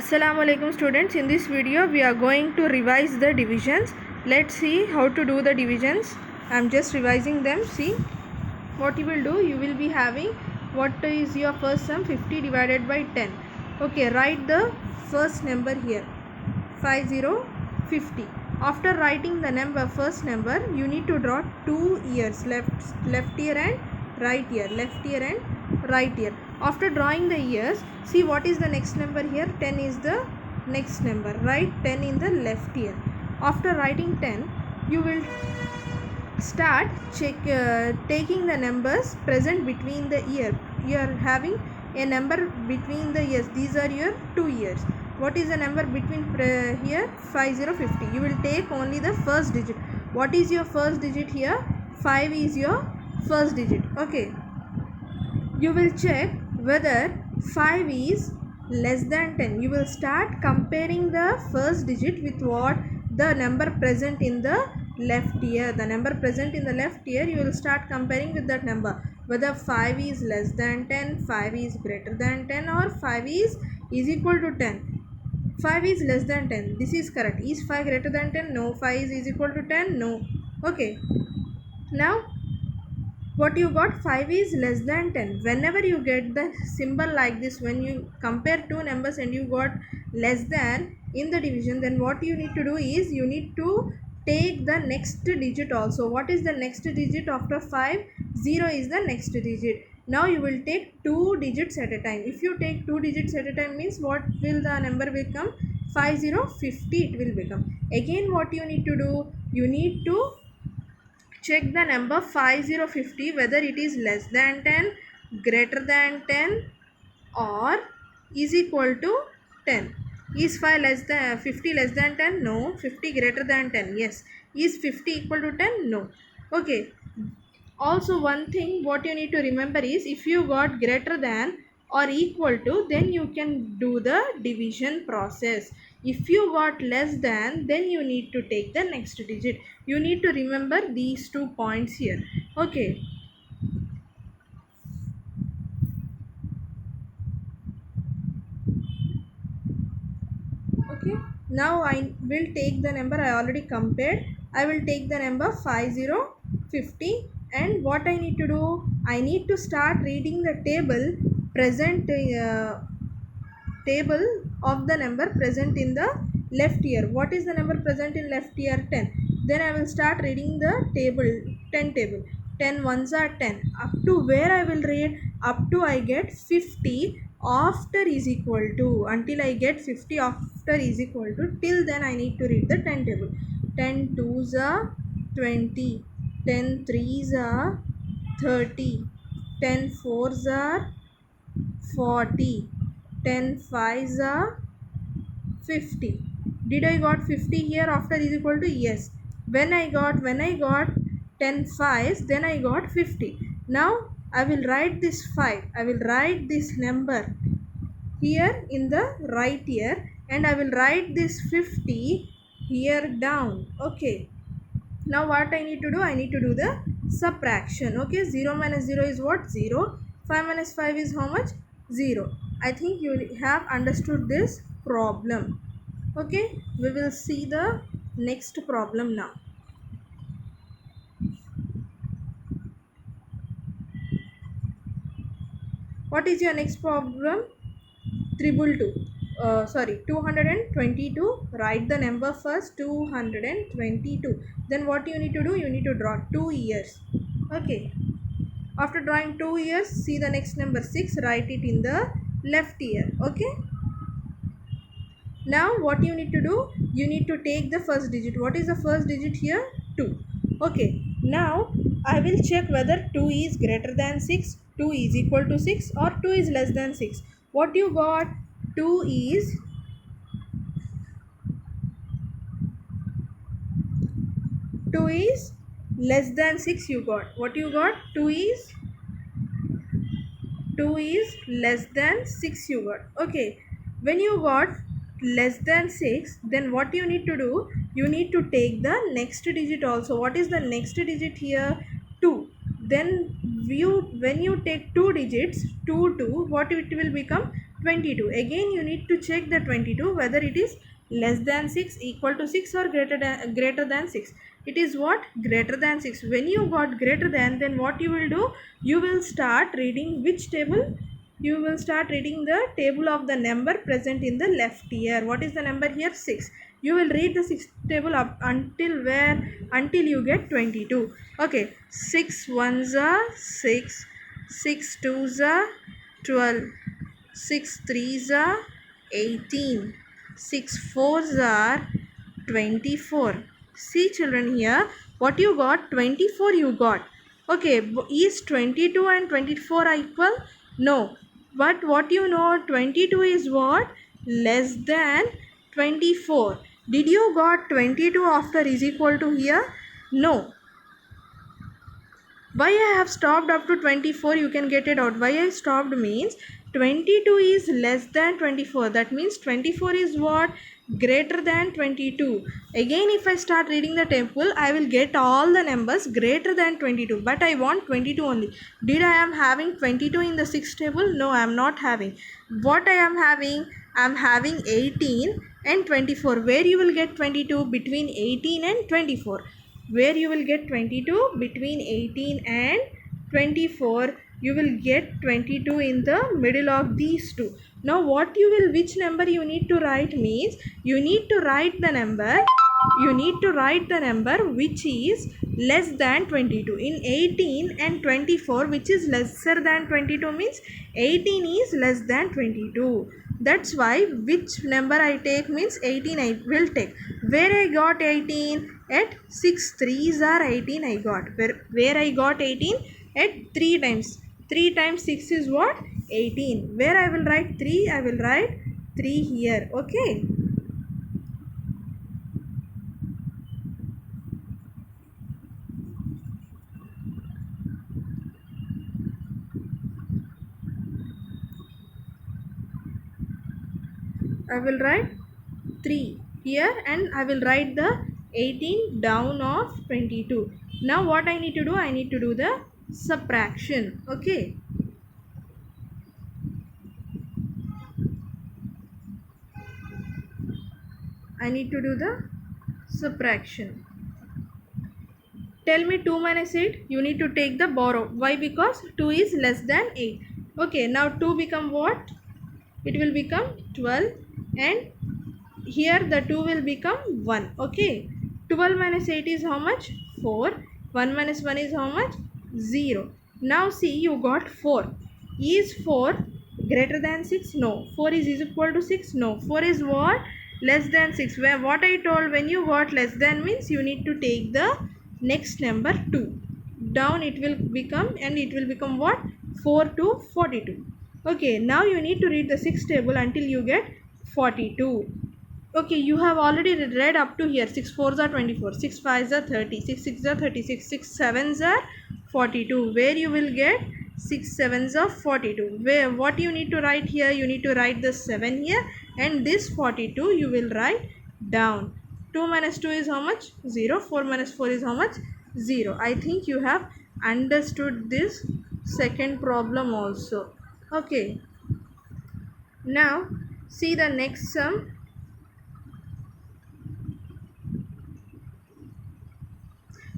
Assalamu alaikum students. In this video we are going to revise the divisions. Let's see how to do the divisions. I am just revising them. See what you will do. You will be having what is your first sum, 50 divided by 10. Okay, write the first number here, 50. After writing the number, first number, you need to draw two ears, left ear and right ear, left ear and right ear. After drawing the ears, see what is the next number here. 10 is the next number. Write 10 in the left ear. After writing 10, you will start taking the numbers present between the ear. You are having a number between the ears. These are your two ears. What is the number between here? 50. You will take only the first digit. What is your first digit here? 5 is your first digit. Okay, you will check whether 5 is less than 10. You will start comparing the first digit with what the number present in the left ear. The number present in the left ear, you will start comparing with that number, whether 5 is less than 10, 5 is greater than 10, or 5 is equal to 10. 5 is less than 10. This is correct. Is 5 greater than 10? No. 5 is equal to 10? No. Okay. Now what you got? 5 is less than 10. Whenever you get the symbol like this, when you compare two numbers and you got less than in the division, then what you need to do is you need to take the next digit also. What is the next digit after 5? 0 is the next digit. Now you will take two digits at a time. If you take two digits at a time, means what will the number become? 50 it will become. Again, what you need to do? You need to check the number 50 whether it is less than 10, greater than 10, or is equal to 10. Is 50 less than 10? No. 50 greater than 10? Yes. Is 50 equal to 10? No. Okay. Also, one thing what you need to remember is, if you got greater than or equal to, then you can do the division process. If you got less than, then you need to take the next digit. You need to remember these 2 points here. Okay. Okay, now I will take the number I already compared. I will take the number 50, and what I need to do, I need to start reading the table table of the number present in the left ear. What is the number present in left ear? 10. Then I will start reading the table, 10 table. 10 ones are 10. Up to where I will read? Up to I get 50 after is equal to. Until I get 50 after is equal to. Till then I need to read the 10 table. 10 twos are 20. 10 threes are 30. 10 fours are 40. 10 fives are 50. Did I got 50 here after is equal to? Yes. When I got 10 fives, then I got 50. Now I will write this 5. I will write this number here in the right ear, and I will write this 50 here down. Okay. Now what I need to do? I need to do the subtraction. Okay. 0 minus 0 is what? 0. 5 minus 5 is how much? 0. I think you have understood this problem. Okay, we will see the next problem now. What is your next problem? 222. Write the number first. 222. Then what you need to do? You need to draw two ears. Okay. After drawing two ears, see the next number 6. Write it in the left ear. Okay. Now what you need to do? You need to take the first digit. What is the first digit here? 2. Okay. Now I will check whether 2 is greater than 6, 2 is equal to 6, or 2 is less than 6. What you got? 2 is less than 6 you got. What you got? 2 is less than 6 you got. Okay. When you got less than 6, then what you need to do? You need to take the next digit also. What is the next digit here? 2. Then when you take two digits, 2, what it will become? 22. Again you need to check the 22 whether it is less than 6, equal to 6, or greater than 6. It is what? Greater than 6. When you got greater than, then what you will do? You will start reading which table? You will start reading the table of the number present in the left ear. What is the number here? 6. You will read the 6th table up until where? Until you get 22. Okay. 6 ones are 6, 6 twos are 12, 6 threes are 18, 6 fours are 24. See children, here what you got? 24 you got. Okay, is 22 and 24 are equal? No. But what you know, 22 is what? Less than 24. Did you got 22 after is equal to here? No. Why I have stopped up to 24? You can get it out. Why I stopped means 22 is less than 24. That means 24 is what? Greater than 22. Again, if I start reading the table, I will get all the numbers greater than 22. But I want 22 only. Did I am having 22 in the 6th table? No, I am not having. What I am having? I am having 18 and 24. Where you will get 22? Between 18 and 24. Where you will get 22? Between 18 and 24. You will get 22 in the middle of these two. Now what you will, which number you need to write means, you need to write the number, which is less than 22. In 18 and 24, which is lesser than 22 means 18 is less than 22. That's why which number I take means 18 I will take. Where I got 18? At 6 threes are 18 I got. Where I got 18? At 3 times. 3 times 6 is what? 18. Where I will write 3? I will write 3 here. Okay. I will write 3 here and I will write the 18 down of 22. Now what I need to do? I need to do the subtraction. Okay. I need to do the subtraction. Tell me 2 minus 8. You need to take the borrow. Why? Because 2 is less than 8. Okay. Now 2 become what? It will become 12 and here the 2 will become 1. Okay. 12 minus 8 is how much? 4. 1 minus 1 is how much? 0. Now see, you got 4. Is 4 greater than 6? No. 4 is equal to 6? No. 4 is what? Less than 6. Where what I told, when you got less than means you need to take the next number 2. Down it will become, and it will become what? 4 to 42. Okay. Now you need to read the 6th table until you get 42. Okay, you have already read up to here. 6 fours are 24, 6 fives are 30, 6 sixes are 36, 6 sevens are 42. Where you will get 6 sevens are 42. Where what you need to write here? You need to write the 7 here, and this 42 you will write down. 2 minus 2 is how much? 0. 4 minus 4 is how much? 0. I think you have understood this second problem also. Okay. Now see the next sum.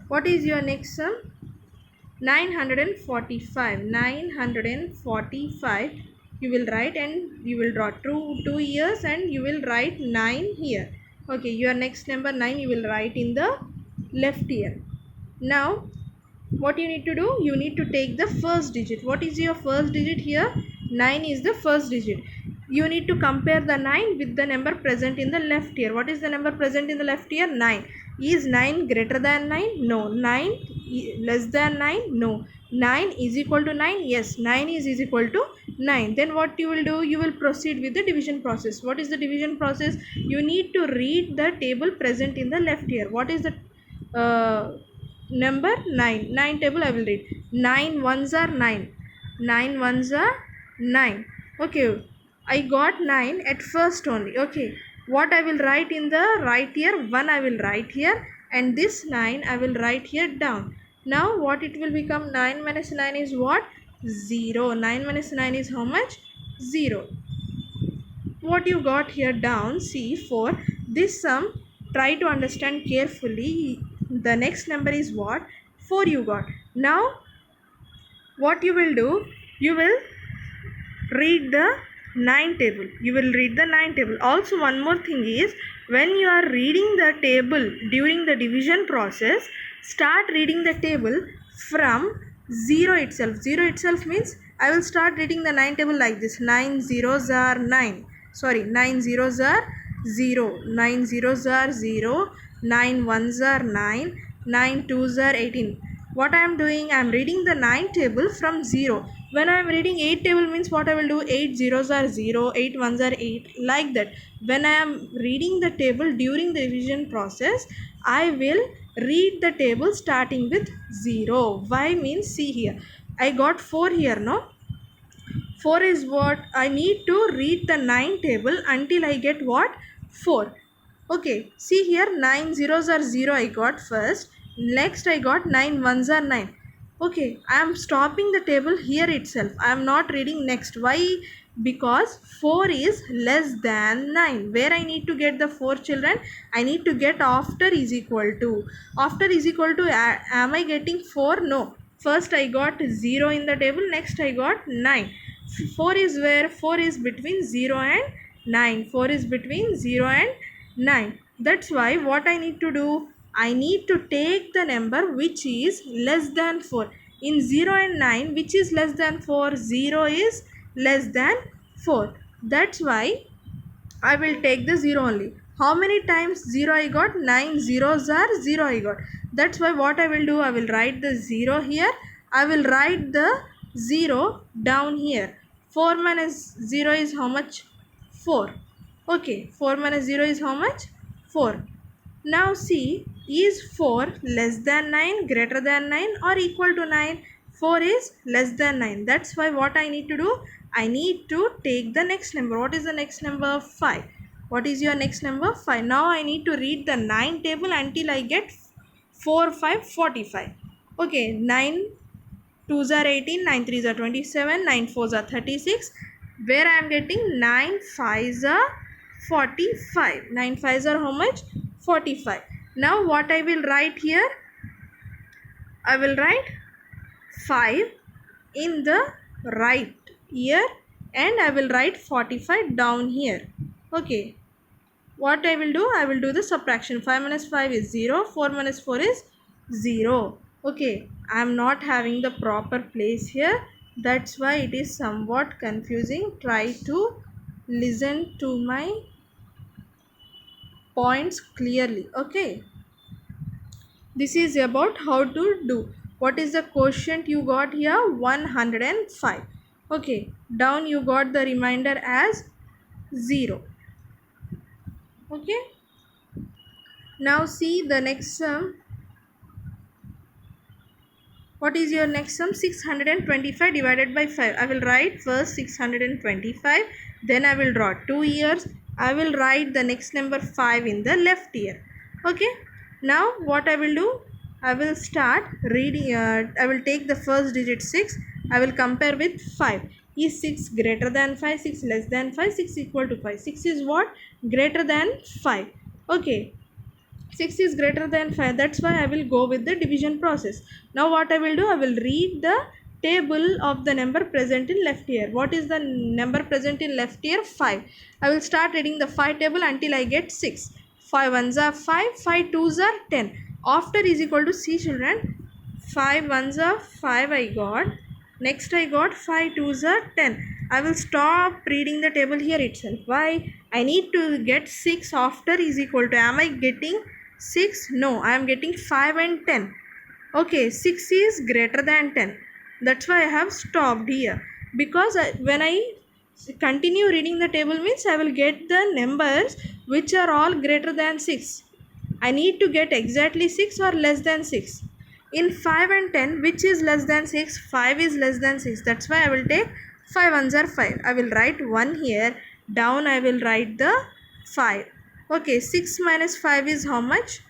What is your next sum? 945. 945 you will write, and you will draw two years and you will write 9 here. Okay, your next number 9 you will write in the left ear. Now what you need to do? You need to take the first digit. What is your first digit here? 9 is the first digit. You need to compare the 9 with the number present in the left ear. What is the number present in the left ear? 9. Is 9 greater than 9? No. 9 less than 9? No. 9 is equal to 9? Yes. 9 is equal to 9. Then what you will do? You will proceed with the division process. What is the division process? You need to read the table present in the left ear. What is the number? 9 table I will read. 9 ones are 9. 9 ones are 9. Okay, I got 9 at first only. Okay, what I will write in the right ear? 1 I will write here, and this 9 I will write here down. Now what it will become? 9 minus 9 is what? 0. 9 minus 9 is how much? 0. what you got here down, see, 4. This sum, try to understand carefully. The next number is what? 4 you got. Now what you will do, you will read the 9 table. You will read the 9 table. Also one more thing is, when you are reading the table during the division process, start reading the table from 0 itself. 0 itself means I will start reading the 9 table like this. 9 zeros are 9. Sorry, 9 zeros are 0. 9 zeros are 0. 9 ones are 9. 9 twos are 18. What I am doing, I am reading the 9 table from 0. When I am reading 8 table means what I will do, 8 zeros are 0, 8 ones are 8, like that. When I am reading the table during the revision process, I will read the table starting with 0. Why means, see here, I got 4 here, no? 4 is what? I need to read the 9 table until I get what? 4. Okay, see here, 9 zeros are 0 I got first. Next I got 9 ones are 9. Okay, I am stopping the table here itself. I am not reading next. Why? Because 4 is less than 9. Where I need to get the 4, children? I need to get after is equal to. After is equal to, am I getting 4? No. First I got 0 in the table. Next I got 9. 4 is where? 4 is between 0 and 9. 4 is between 0 and 9. That's why what I need to do, I need to take the number which is less than 4. In 0 and 9, which is less than 4? 0 is less than 4. That's why I will take the 0 only. How many times 0 I got? 9 zeros are 0 I got. That's why what I will do, I will write the 0 here. I will write the 0 down here. 4 minus 0 is how much? 4. Okay, 4 minus 0 is how much? 4. Now see, is 4 less than 9, greater than 9 or equal to 9? 4 is less than 9. That's why what I need to do, I need to take the next number. What is the next number? 5. What is your next number? 5. Now I need to read the 9 table until I get 4, 5, 45. Okay, 9 2s are 18, 9 3s are 27, 9 4s are 36. Where I am getting 9 5s are 45. 9 5s are how much? 45. Now what I will write here? I will write 5 in the right ear and I will write 45 down here. Okay. What I will do? I will do the subtraction. 5 minus 5 is 0. 4 minus 4 is 0. Okay. I am not having the proper place here. That's why it is somewhat confusing. Try to listen to my points clearly. Okay. This is about how to do. What is the quotient you got here? 105. Okay. Down you got the remainder as 0. Okay. Now see the next sum. What is your next sum? 625 divided by 5. I will write first 625. Then I will draw 2 ears. I will write the next number 5 in the left ear. Okay. Now what I will do? I will start reading. I will take the first digit 6. I will compare with 5. Is 6 greater than 5? 6 less than 5? 6 equal to 5. 6 is what? Greater than 5. Okay. 6 is greater than 5. That's why I will go with the division process. Now what I will do, I will read the table of the number present in left ear. What is the number present in left ear? 5. I will start reading the 5 table until I get 6. 5 ones are 5, 5 twos are 10. After is equal to, see children, 5 ones are 5 I got. Next I got 5 twos are 10. I will stop reading the table here itself. Why? I need to get 6 after is equal to. Am I getting 6? No, I am getting 5 and 10. Okay, 6 is greater than 10. That's why I have stopped here. Because when I continue reading the table means I will get the numbers which are all greater than 6. I need to get exactly 6 or less than 6. In 5 and 10, which is less than 6? 5 is less than 6. That's why I will take 5 ones are 5. I will write 1 here. Down I will write the 5. Okay, 6 minus 5 is how much?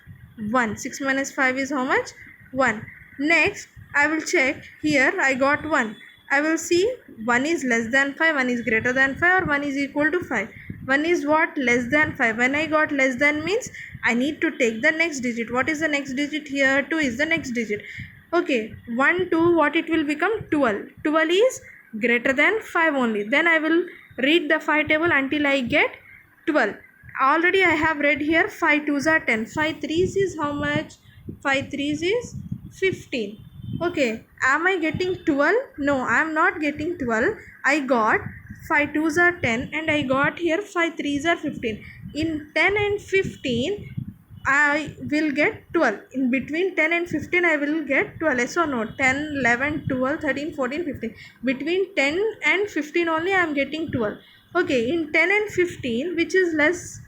1. 6 minus 5 is how much? 1. Next, I will check. Here I got 1. I will see 1 is less than 5, 1 is greater than 5 or 1 is equal to 5. 1 is what? Less than 5. When I got less than means I need to take the next digit. What is the next digit here? 2 is the next digit. Okay, 1, 2, what it will become? 12. 12 is greater than 5 only. Then I will read the 5 table until I get 12. Already I have read here 5 2s are 10. 5 3s is how much? 5 3s is 15. Okay, am I getting 12? No, I am not getting 12. I got 5 2s are 10 and I got here 5 3s are 15. In 10 and 15, I will get 12. In between 10 and 15, I will get 12. Yes or no? 10, 11, 12, 13, 14, 15. Between 10 and 15 only I am getting 12. Okay, in 10 and 15, which is less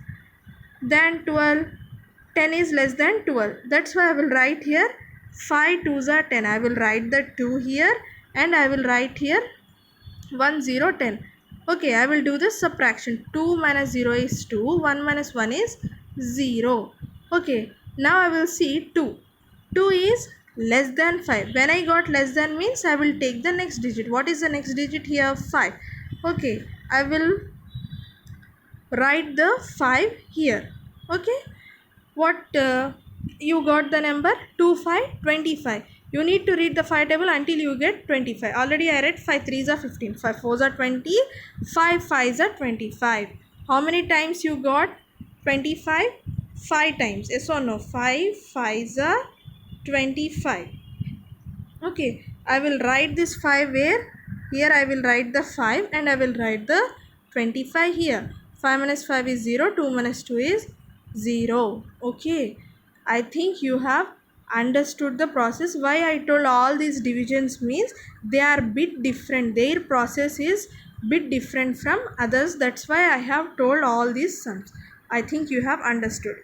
than 12? 10 is less than 12. That's why I will write here 5 2s are 10. I will write the 2 here and I will write here 1 0 10. Okay, I will do this subtraction. 2 minus 0 is 2. 1 minus 1 is 0. Okay, now I will see 2. 2 is less than 5. When I got less than means I will take the next digit. What is the next digit here? 5. Okay, I will write the 5 here. Okay, what you got the number? 2 5 25. You need to read the 5 table until you get 25. Already I read 5 3s are 15, 5 4s are 20, 5 5s are 25. How many times you got 25? 5 times. Yes or no? 5 5s are 25. Okay, I will write this 5 where? Here I will write the 5 and I will write the 25 here. 5 minus 5 is 0, 2 minus 2 is 0. Okay, I think you have understood the process. Why I told all these divisions means they are bit different. Their process is bit different from others. That's why I have told all these sums. I think you have understood.